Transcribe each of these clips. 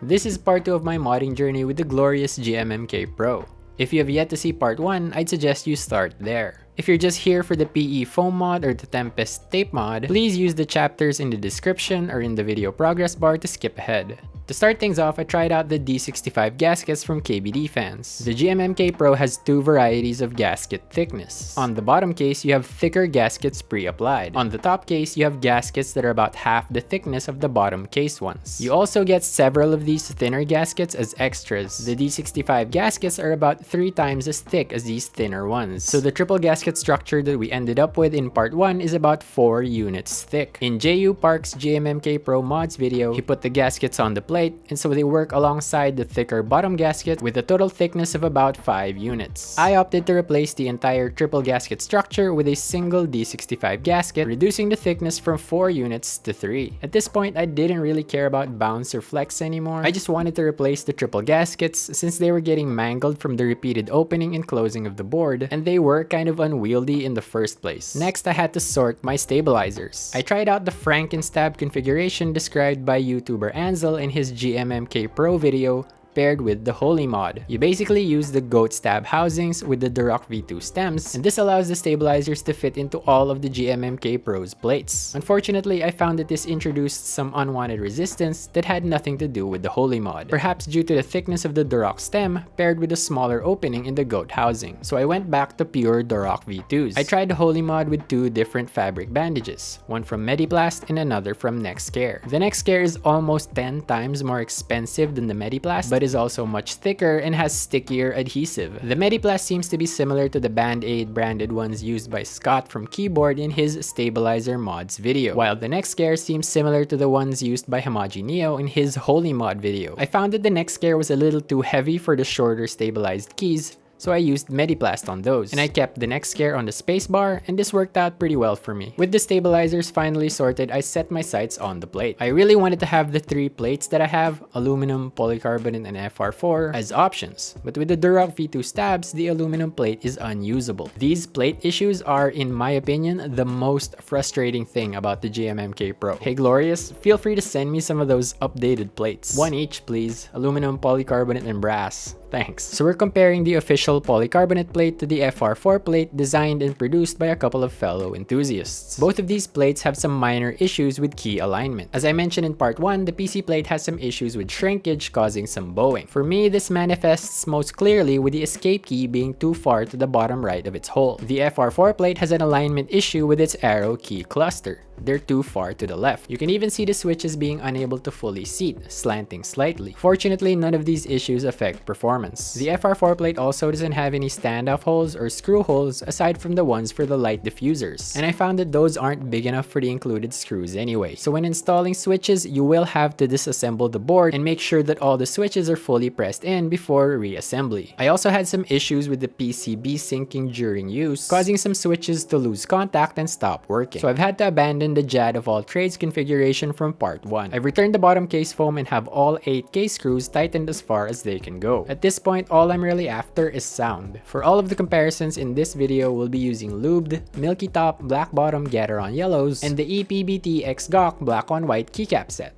This is part 2 of my modding journey with the glorious GMMK Pro. If you have yet to see part 1, I'd suggest you start there. If you're just here for the PE Foam mod or the Tempest tape mod, please use the chapters in the description or in the video progress bar to skip ahead. To start things off, I tried out the D65 Gaskets from KBD fans. The GMMK Pro has two varieties of gasket thickness. On the bottom case, you have thicker gaskets pre-applied. On the top case, you have gaskets that are about half the thickness of the bottom case ones. You also get several of these thinner gaskets as extras. The D65 gaskets are about 3 times as thick as these thinner ones. So the triple gasket structure that we ended up with in part 1 is about 4 units thick. In JU Park's GMMK Pro mods video, he put the gaskets on the plate, and so they work alongside the thicker bottom gasket with a total thickness of about 5 units. I opted to replace the entire triple gasket structure with a single D65 gasket, reducing the thickness from 4 units to 3. At this point, I didn't really care about bounce or flex anymore. I just wanted to replace the triple gaskets since they were getting mangled from the repeated opening and closing of the board, and they were kind of unwieldy in the first place. Next, I had to sort my stabilizers. I tried out the Frankenstab configuration described by YouTuber Ansel in his GMMK Pro video, paired with the Holee mod. You basically use the goat stab housings with the Durock V2 stems, and this allows the stabilizers to fit into all of the GMMK Pro's plates. Unfortunately, I found that this introduced some unwanted resistance that had nothing to do with the Holee mod, perhaps due to the thickness of the Durock stem paired with a smaller opening in the goat housing. So I went back to pure Durock V2s. I tried the Holee mod with 2 different fabric bandages, one from Mediplast and another from NextCare. The NextCare is almost 10 times more expensive than the Mediplast, but is also much thicker and has stickier adhesive. The Mediplast seems to be similar to the Band-Aid branded ones used by Scott from Keyboard in his stabilizer mods video, while the NextCare seems similar to the ones used by Homogeneo in his Holee mod video. I found that the NextCare was a little too heavy for the shorter stabilized keys, so I used Mediplast on those, and I kept the NextCare on the spacebar, and this worked out pretty well for me. With the stabilizers finally sorted, I set my sights on the plate. I really wanted to have the 3 plates that I have, aluminum, polycarbonate, and FR4, as options, but with the Durock V2 stabs, the aluminum plate is unusable. These plate issues are, in my opinion, the most frustrating thing about the GMMK Pro. Hey Glorious, feel free to send me some of those updated plates. 1 each please, aluminum, polycarbonate, and brass. Thanks. So we're comparing the official polycarbonate plate to the FR4 plate designed and produced by a couple of fellow enthusiasts. Both of these plates have some minor issues with key alignment. As I mentioned in part 1, the PC plate has some issues with shrinkage causing some bowing. For me, this manifests most clearly with the escape key being too far to the bottom right of its hole. The FR4 plate has an alignment issue with its arrow key cluster. They're too far to the left. You can even see the switches being unable to fully seat, slanting slightly. Fortunately, none of these issues affect performance. The FR4 plate also doesn't have any standoff holes or screw holes aside from the ones for the light diffusers, and I found that those aren't big enough for the included screws anyway. So when installing switches, you will have to disassemble the board and make sure that all the switches are fully pressed in before reassembly. I also had some issues with the PCB sinking during use, causing some switches to lose contact and stop working. So I've had to abandon the Jad of all trades configuration from part 1. I've returned the bottom case foam and have all 8 case screws tightened as far as they can go. At this point, all I'm really after is sound. For all of the comparisons in this video, we'll be using lubed, milky top, black bottom Gateron yellows, and the EPBT X GOC black on white keycap set.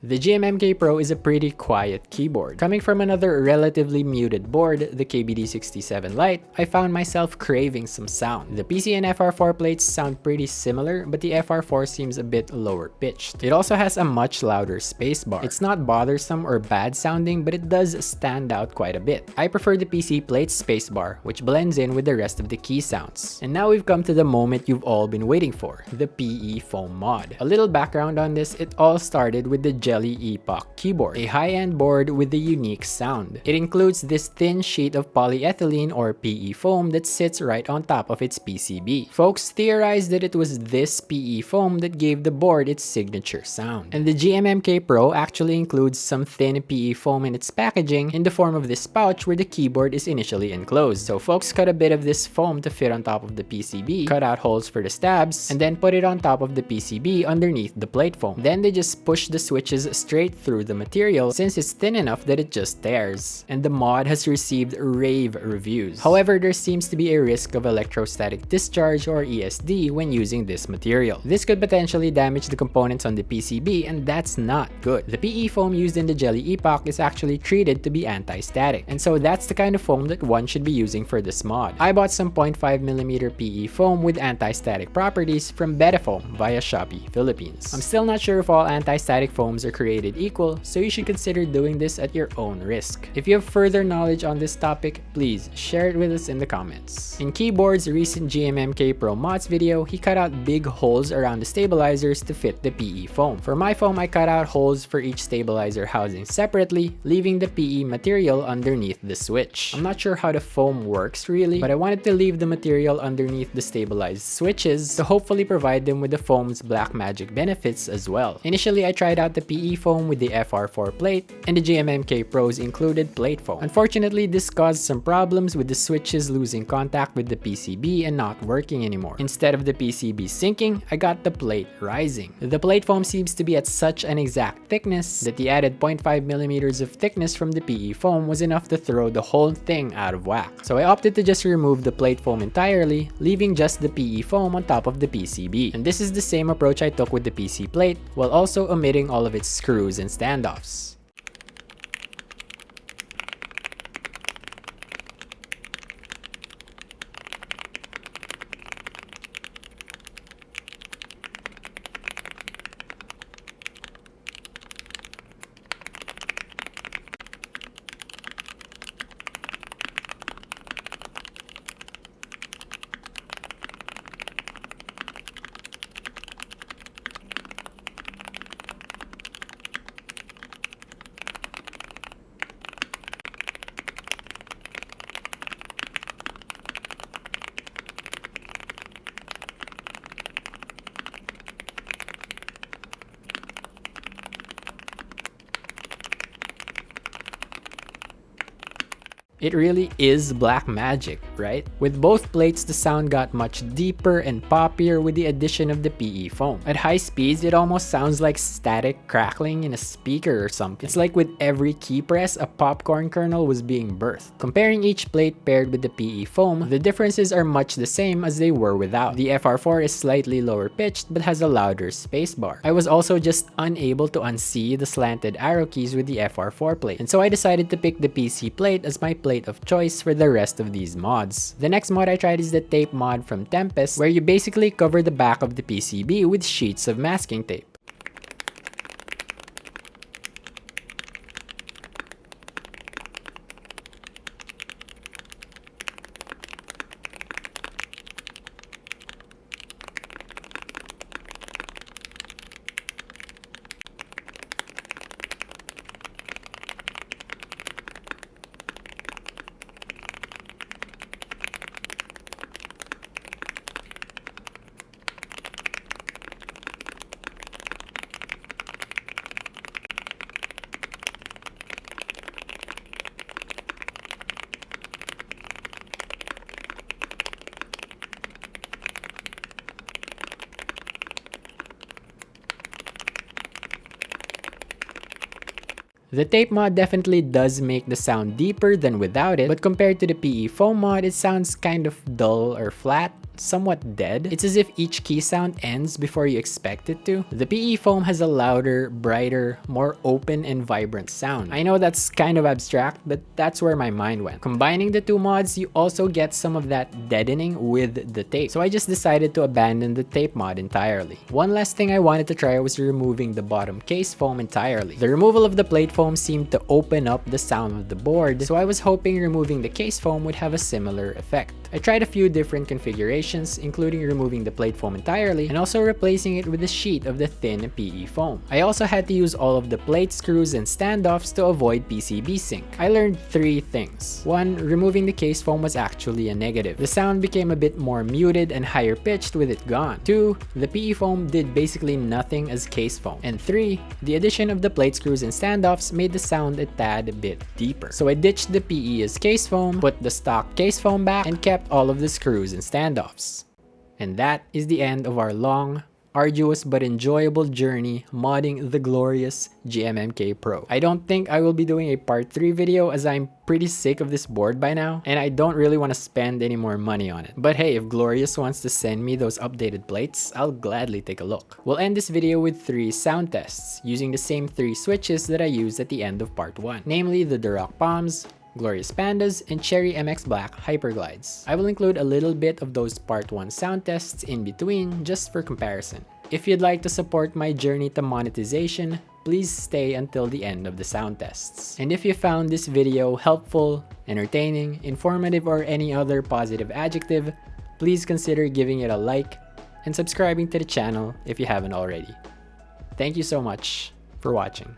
The GMMK Pro is a pretty quiet keyboard. Coming from another relatively muted board, the KBD67 Lite, I found myself craving some sound. The PC and FR4 plates sound pretty similar, but the FR4 seems a bit lower pitched. It also has a much louder spacebar. It's not bothersome or bad sounding, but it does stand out quite a bit. I prefer the PC plate's spacebar, which blends in with the rest of the key sounds. And now we've come to the moment you've all been waiting for, the PE Foam mod. A little background on this, it all started with the Epoch keyboard, a high-end board with a unique sound. It includes this thin sheet of polyethylene or PE foam that sits right on top of its PCB. Folks theorized that it was this PE foam that gave the board its signature sound. And the GMMK Pro actually includes some thin PE foam in its packaging in the form of this pouch where the keyboard is initially enclosed. So folks cut a bit of this foam to fit on top of the PCB, cut out holes for the stabs, and then put it on top of the PCB underneath the plate foam. Then they just push the switches pushes straight through the material since it's thin enough that it just tears, and the mod has received rave reviews. However, there seems to be a risk of electrostatic discharge or ESD when using this material. This could potentially damage the components on the PCB, and that's not good. The PE foam used in the jelly epoch is actually treated to be anti-static, and so that's the kind of foam that one should be using for this mod. I bought some 0.5mm PE foam with anti-static properties from Betafoam via Shopee, Philippines. I'm still not sure if all anti-static foams are created equal, so you should consider doing this at your own risk. If you have further knowledge on this topic, please share it with us in the comments. In Keyboard's recent GMMK Pro mods video, he cut out big holes around the stabilizers to fit the PE foam. For my foam, I cut out holes for each stabilizer housing separately, leaving the PE material underneath the switch. I'm not sure how the foam works really, but I wanted to leave the material underneath the stabilized switches to hopefully provide them with the foam's black magic benefits as well. Initially, I tried out the PE foam with the FR4 plate and the GMMK Pro's included plate foam. Unfortunately, this caused some problems with the switches losing contact with the PCB and not working anymore. Instead of the PCB sinking, I got the plate rising. The plate foam seems to be at such an exact thickness that the added 0.5mm of thickness from the PE foam was enough to throw the whole thing out of whack. So I opted to just remove the plate foam entirely, leaving just the PE foam on top of the PCB. And this is the same approach I took with the PC plate, while also omitting all of its screws and standoffs. It really is black magic, right? With both plates, the sound got much deeper and poppier with the addition of the PE foam. At high speeds, it almost sounds like static crackling in a speaker or something. It's like with every key press, a popcorn kernel was being birthed. Comparing each plate paired with the PE foam, the differences are much the same as they were without. The FR4 is slightly lower pitched but has a louder spacebar. I was also just unable to unsee the slanted arrow keys with the FR4 plate, and so I decided to pick the PC plate as my plate of choice for the rest of these mods. The next mod I tried is the tape mod from Tempest, where you basically cover the back of the PCB with sheets of masking tape. The tape mod definitely does make the sound deeper than without it, but compared to the PE foam mod, it sounds kind of dull or flat, somewhat dead. It's as if each key sound ends before you expect it to. The PE foam has a louder, brighter, more open and vibrant sound. I know that's kind of abstract, but that's where my mind went. Combining the two mods, you also get some of that deadening with the tape. So I just decided to abandon the tape mod entirely. One last thing I wanted to try was removing the bottom case foam entirely. The removal of the plate foam seemed to open up the sound of the board, so I was hoping removing the case foam would have a similar effect. I tried a few different configurations, including removing the plate foam entirely and also replacing it with a sheet of the thin PE foam. I also had to use all of the plate screws and standoffs to avoid PCB sink. I learned 3 things. 1. Removing the case foam was actually a negative. The sound became a bit more muted and higher pitched with it gone. 2. The PE foam did basically nothing as case foam. And 3. The addition of the plate screws and standoffs made the sound a tad bit deeper. So I ditched the PE as case foam, put the stock case foam back, and kept all of the screws and standoffs. And that is the end of our long, arduous but enjoyable journey modding the glorious GMMK Pro. I don't think I will be doing a part 3 video as I'm pretty sick of this board by now, and I don't really want to spend any more money on it. But hey, if Glorious wants to send me those updated plates, I'll gladly take a look. We'll end this video with 3 sound tests, using the same 3 switches that I used at the end of part 1, namely the Durock POMs, Glorious Pandas, and Cherry MX Black Hyperglides. I will include a little bit of those part 1 sound tests in between just for comparison. If you'd like to support my journey to monetization, please stay until the end of the sound tests. And if you found this video helpful, entertaining, informative, or any other positive adjective, please consider giving it a like and subscribing to the channel if you haven't already. Thank you so much for watching.